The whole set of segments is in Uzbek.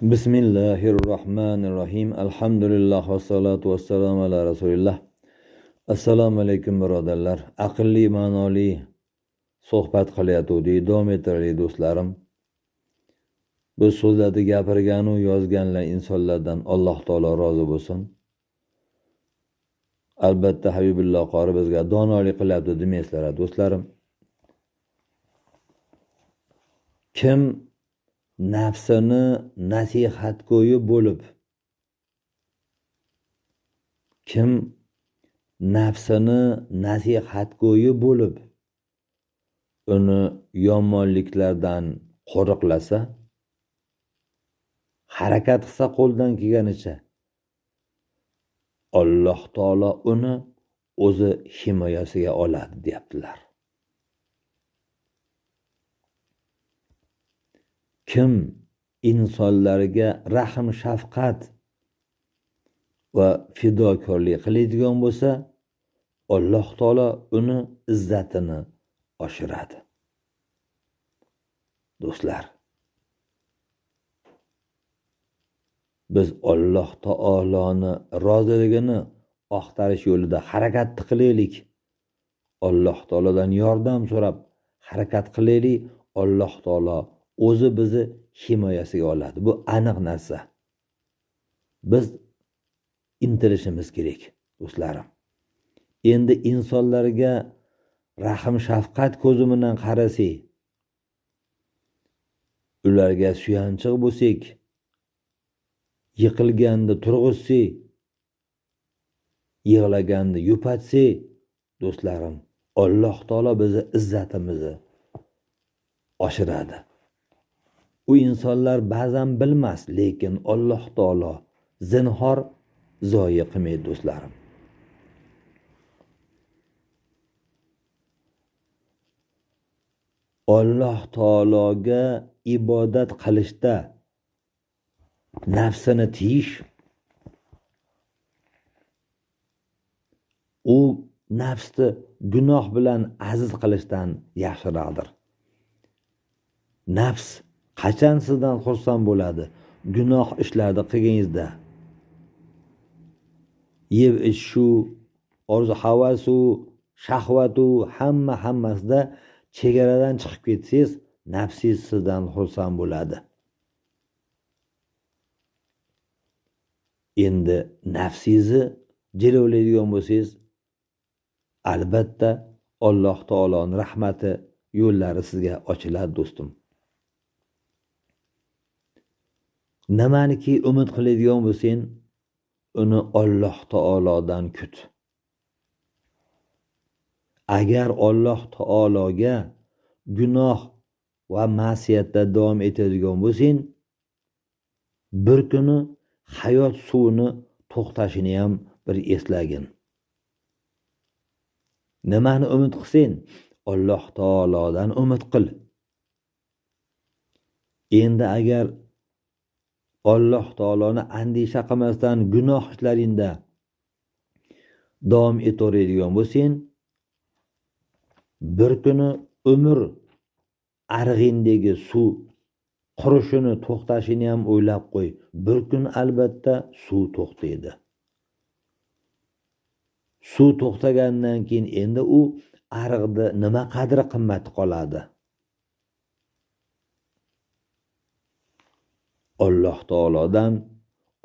Bismillahirrohmanirrohim. Alhamdulillah va salatu vassalamu ala rasulillah. Assalomu alaykum birodarlar. Aqlli, ma'noli suhbat qilayotgandik, davom ettiraylik do'stlarim. Biz so'zlarda gapirganu yozganlar insonlardan Alloh taolo rozi bo'lsin. Albatta Habibulloh qori bizga donolik qilyapti demaysizlar do'stlarim. Kim nafsini nasihatgo'yi bo'lib, kim nafsini nasihatgo'yi bo'lib, uni yomonliklardan qo'riqlasa, harakat qilsa qo'ldan kelganicha, Alloh taolo uni o'zi himoyasiga oladi deyaptilar. Kim insonlarga rahm shafqat va fidokorlik qiladigan bo'lsa, Alloh taolo uni izzatini oshiradi. Do'stlar, biz Alloh taoloni roziligini oqtarish yo'lida harakat qilaylik. Alloh taolodan yordam so'rab harakat qilaylik. Alloh taolo o'zi bizni himoyasiga oladi. Bu aniq narsa. Biz intilishimiz kerak, do'stlarim. Endi insonlarga rahm shafqat ko'zi bilan qarasak, ularga suyanchiq bo'lsak, yiqilganda turg'izsak, yig'laganda yupatsak, do'stlarim, Alloh taolo bizni izzatimizni oshiradi. U insonlar ba'zan bilmas, lekin Alloh taolo zinhor zoyi qilmaydi do'stlarim. Alloh taologa ibodat qilishda nafsini tiyish, u nafsni gunoh bilan aziz qilishdan yaxshiroqdir. Nafs qachon sizdan xursand bo'ladi? Gunoh ishlarni qilganingizda. Yeb ichu, orzu havasu, shahvatu hammasida chegaradan chiqib ketsangiz, nafsingiz sizdan xursand bo'ladi. Endi nafsingizni jilovlaydigan bo'lsangiz, albatta Alloh taoloning rahmati yo'llari sizga ochiladi do'stim. Nimaniki umid qiladigan bo'lsang, uni Alloh taolodan kut. Agar Alloh taologa gunoh va ma'siyatda davom etadigan bo'lsang, bir kuni hayot suvini to'xtashini ham bir eslagin. Nimani umid qilsang, Alloh taolodan umid qil. Endi agar Alloh taoloni andisha qilmasdan gunoh ishlaringda davom etaveradigan bo'lsang, bir kuni umr arg'indagi suv qurishini to'xtashini ham o'ylab qo'y. Bir kun albatta suv to'xtaydi. Suv to'xtagandan keyin endi u ariqda nima qadri qimmat qoladi? Alloh taolodan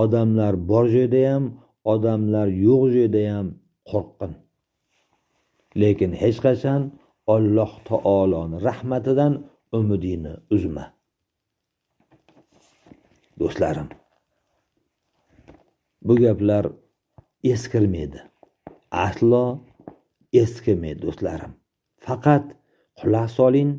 odamlar bor joyda ham, odamlar yo'q joyda ham qo'rqin. Lekin hech qachon Alloh taoloning rahmatidan umidingni uzma. Do'stlarim, bu gaplar eskirmaydi. Aslo eskimaydi do'stlarim. Faqat quloq soling,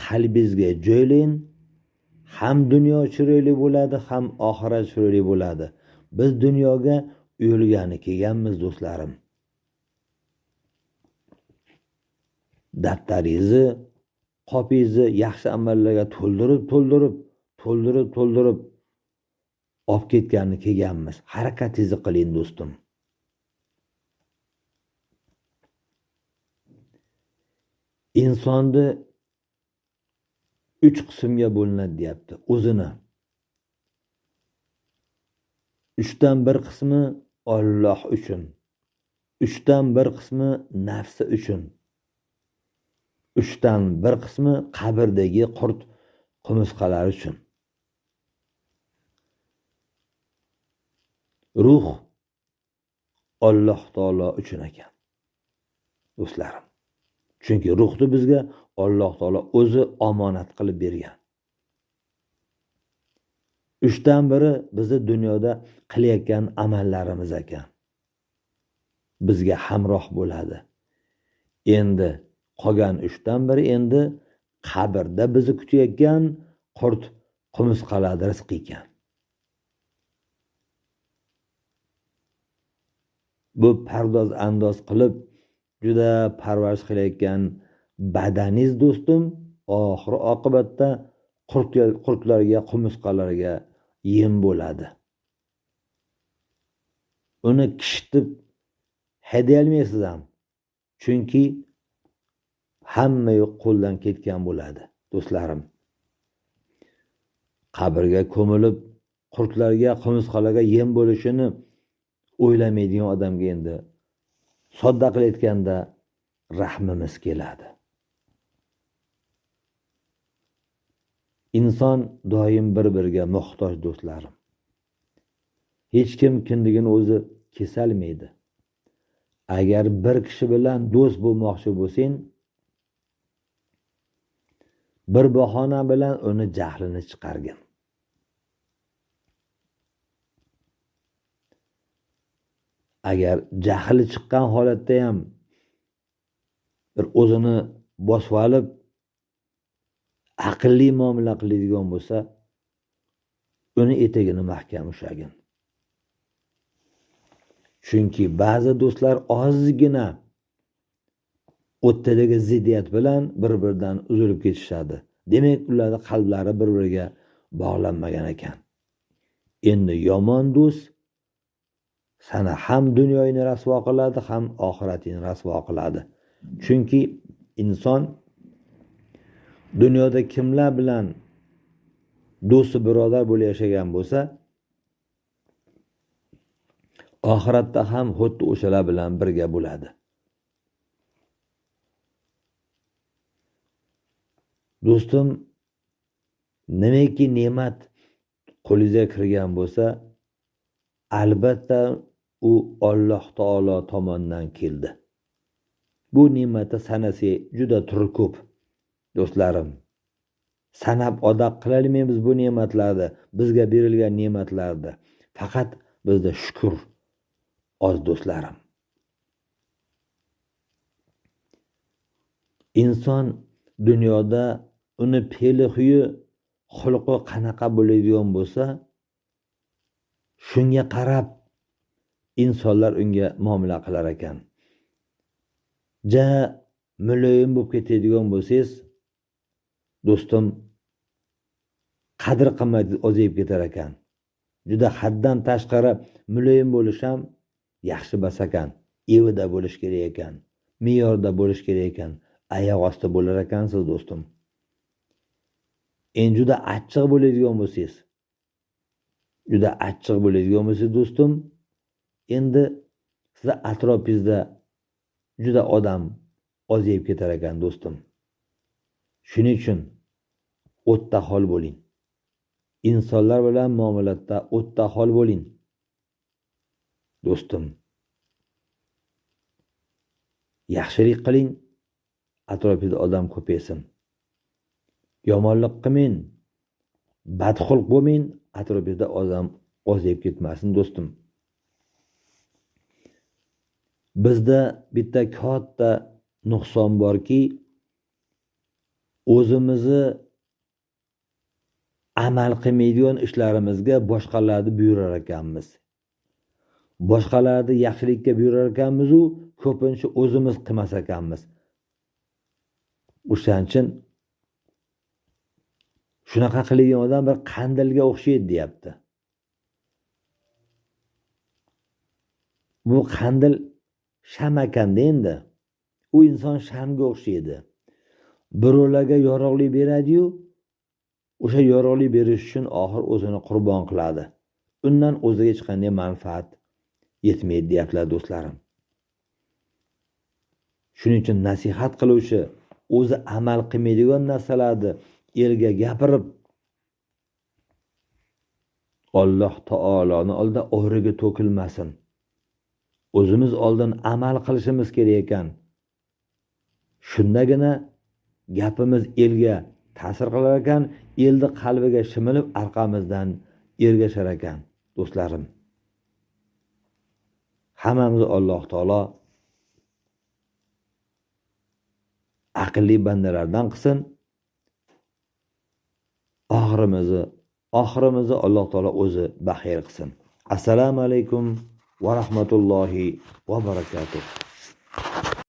qalbingizga joylang. Ham dunyo chiroyli bo'ladi, ham oxirat chiroyli bo'ladi. Biz dunyoga o'lgani kelganmiz do'stlarim. Daftaringizni, qopingizni yaxshi amallarga to'ldirib olib ketgani kelganmiz. Harakatingizni qiling do'stim. Insonni 3 qismga bo'linadi deyapti. O'zini uchdan bir qismi Alloh uchun, uchdan bir qismi nafsi uchun, uchdan bir qismi qabrdagi qurt qumursqalar uchun. Ruh Alloh taolo uchun ekan, do'stlarim. Chunki ruhni bizga Alloh taolo o'zi omonat qilib bergan. Uchdan biri bizni dunyoda qilayotgan amallarimiz ekan. Bizga hamroh bo'ladi. Endi qolgan uchdan biri endi qabrda bizni kutayotgan qurt qumursqalar rizqi ekan. Bu pardoz andoz qilib juda parvarish qilayotgan badaningiz do'stim, oxir oqibatda qurtlarga, qumursqalarga yem bo'ladi. Uni kishitib haydayolmaysiz ham. Chunki hamma yo'q qo'ldan ketgan bo'ladi, do'stlarim. Qabrga ko'milib, qurtlarga, qumursqalarga yem bo'lishini o'ylamaydigan odamga endi sodda qilib aytganda rahmimiz keladi. Inson doim bir-biriga muhtoj, do'stlarim. Hech kim kindigini o'zi kesalmaydi. Agar bir kishi bilan do'st bo'lmoqchi bo'lsang, bir bahona bilan uni jahlini chiqargin. Agar jahli chiqqan holatda ham bir o'zini bosib olib aqlli muomala qiladigan bo'lsa, uni etagini mahkam ushlagin. Chunki ba'zi do'stlar ozgina o'rtadagi ziddiyat bilan bir-biridan uzilib ketishadi. Demak, ularning qalblari bir-biriga bog'lanmagan ekan. Endi yomon do'st sana ham dunyoyini rasvo qiladi, ham oxiratini rasvo qiladi. Chunki inson dunyoda kimlar bilan do'sti birodar bo'lib yashagan bo'lsa, oxiratda ham xuddi o'shalar bilan birga bo'ladi. Do'stim, nimaki ne'mat qo'lingizga kirgan bo'lsa, albatta u Alloh taolo tomonidan keldi. Bu ne'matni sanasi juda turi ko'p, do'stlarim. Sanab odoq qila olmaymiz bu ne'matlarni, bizga berilgan ne'matlarni. Faqat bizda shukr oz, do'stlarim. Inson dunyoda uni fe'li-xuyi, xulqi qanaqa bo'ladigan bo'lsa, shunga qarab insonlar unga muomala qilar ekan. Ja muloyim bo'lib ketadigan bo'lsangiz, do'stim, qadr qimmatingiz ozayib ketar ekan. Juda haddan tashqari muloyim bo'lish ham yaxshi bas ekan. Evida bo'lish kerak ekan. Me'yorda bo'lish kerak ekan. Oyoq osti bo'lar ekansiz, do'stim. Endi juda achchiq bo'ladigan bo'lsangiz, do'stim, endi siz atrofingizda juda odam ozayib ketar ekan, do'stim. Shuning uchun o'tda hol bo'ling. insonlar bilan muomalatda o'tda hol bo'ling. Do'stim, yaxshilik qiling, atrofingizda odam ko'paysin. Yomonlik qilmang, badxulq bo'lmang, atrofingizda odam ozayib ketmasin, do'stim. Bizda bitta katta nuqson borki, o'zimizni amal qilmaydigan ishlarimizga boshqalarni buyurar ekanmiz. Boshqalarni yaxshilikka buyurar ekanmiz u ko'pincha o'zimiz qilmas ekanmiz. O'shaning uchun shunaqa qilgan odam bir qandilga o'xshaydi deyapti. Bu qandil sham ekanda endi. U inson shamga o'xshaydi. Birovlarga yorug'lik beradi-yu, o'sha yorug'lik berish uchun oxir o'zini qurbon qiladi. undan o'ziga hech qanday manfaat yetmaydi deyaptilar do'stlarim. Shuning uchun nasihat qiluvchi o'zi amal qilmaydigan narsalarni elga gapirib Alloh taoloning oldida o'g'riga to'kilmasin. O'zimiz oldin amal qilishimiz kerak ekan. Shundagina gapimiz elga ta'sir qilar ekan, elni qalbiga shimilib orqamizdan ergashar ekan, do'stlarim. Hammamizni Alloh taolo aqlli bandalardan qilsin. Oxirimizni Alloh taolo o'zi baxayr qilsin. Assalomu alaykum va rahmatullohi va barakatuh.